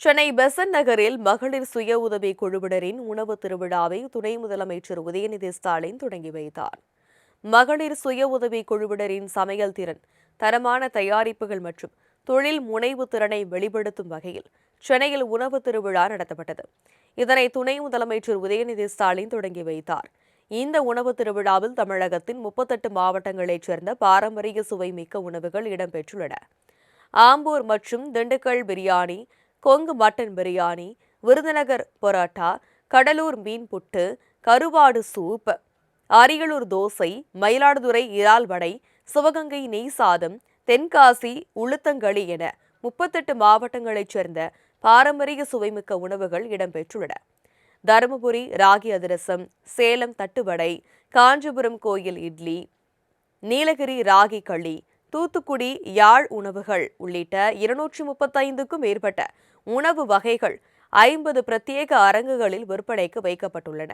சென்னை பெசன்ட் நகரில் மகளிர் சுய உதவி குழுவினரின் உணவு திருவிழாவை துணை முதலமைச்சர் உதயநிதி ஸ்டாலின் தொடங்கி வைத்தார். மகளிர் சுய உதவி குழுவினரின் சமையல் திறன், தரமான தயாரிப்புகள் மற்றும் தொழில் முனைவு திறனை வெளிப்படுத்தும் வகையில் சென்னையில் உணவு திருவிழா நடத்தப்பட்டது. இதனை துணை முதலமைச்சர் உதயநிதி ஸ்டாலின் தொடங்கி வைத்தார். இந்த உணவு திருவிழாவில் தமிழகத்தின் 38 மாவட்டங்களைச் சேர்ந்த பாரம்பரிய சுவைமிக்க உணவுகள் இடம்பெற்றுள்ளன. ஆம்பூர் மற்றும் திண்டுக்கல் பிரியாணி, கொங்கு மட்டன் பிரியாணி, விருதுநகர் பரோட்டா, கடலூர் மீன் புட்டு, கருவாடு சூப், அரியலூர் தோசை, மயிலாடுதுறை இறால் வடை, சிவகங்கை நெய் சாதம், தென்காசி உளுத்தங்களி என 38 மாவட்டங்களைச் சேர்ந்த பாரம்பரிய சுவைமிக்க உணவுகள் இடம்பெற்றுள்ளன. தருமபுரி ராகி அதிரசம், சேலம் தட்டுவடை, காஞ்சிபுரம் கோயில் இட்லி, நீலகிரி ராகி களி, தூத்துக்குடி யாழ் உணவுகள் உள்ளிட்ட 235க்கும் மேற்பட்ட உணவு வகைகள் 50 பிரத்யேக அரங்குகளில் விற்பனைக்கு வைக்கப்பட்டுள்ளன.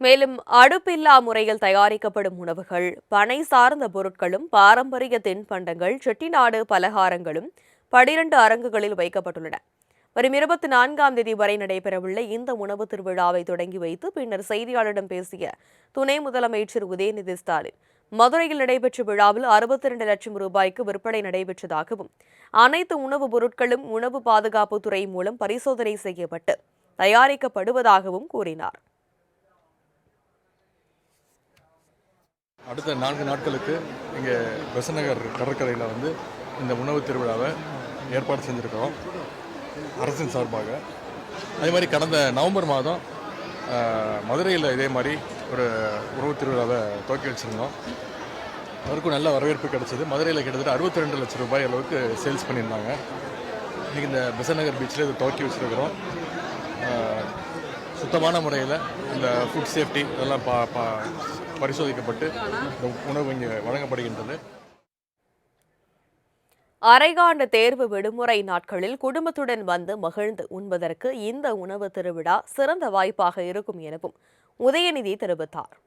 மேலும் அடுப்பில்லா முறையில் தயாரிக்கப்படும் உணவுகள், பனை சார்ந்த பொருட்களும், பாரம்பரிய தின்பண்டங்கள், செட்டிநாடு பலகாரங்களும் 12 அரங்குகளில் வைக்கப்பட்டுள்ளன. வரும் 24ஆம் தேதி வரை நடைபெறவுள்ள இந்த உணவு திருவிழாவை தொடங்கி வைத்து பின்னர் செய்தியாளரிடம் பேசிய துணை முதலமைச்சர் உதயநிதி ஸ்டாலின், மதுரையில் நடைபெற்ற விழாவில் 62 லட்சம் ரூபாய்க்கு விற்பனை நடைபெற்றதாகவும், அனைத்து உணவுப் பொருட்களும் உணவு பாதுகாப்புத்துறை மூலம் பரிசோதனை செய்யப்பட்டு தயாரிக்கப்படுவதாகவும் கூறினார். அடுத்த 4 நாட்களுக்கு இங்கே பெசன்ட் நகர் கடற்கரையில் இந்த உணவு திருவிழாவை ஏற்பாடு செஞ்சுருக்கிறோம் அரசின் சார்பாக. அதே மாதிரி கடந்த நவம்பர் மாதம் மதுரையில் இதே மாதிரி ஒரு உணவு திருவிழாவை துவக்கி வச்சுருந்தோம். அவருக்கும் நல்ல வரவேற்பு கிடச்சிது. மதுரையில் கிட்டத்தட்ட 62 லட்சம் ரூபாய் அளவுக்கு சேல்ஸ் பண்ணியிருந்தாங்க. இன்றைக்கி இந்த பெசன்ட் நகர் பீச்சில் இதை துவக்கி வச்சுருக்கிறோம். சுத்தமான முறையில் இந்த ஃபுட் சேஃப்டி இதெல்லாம் பரிசோதிக்கப்பட்டு இந்த உணவு இங்கே வழங்கப்படுகின்றது. அரையாண்டு தேர்வு விடுமுறை நாட்களில் குடும்பத்துடன் வந்து மகிழ்ந்து உண்பதற்கு இந்த உணவு திருவிழா சிறந்த வாய்ப்பாக இருக்கும் எனவும் உதயநிதி தெரிவித்தார்.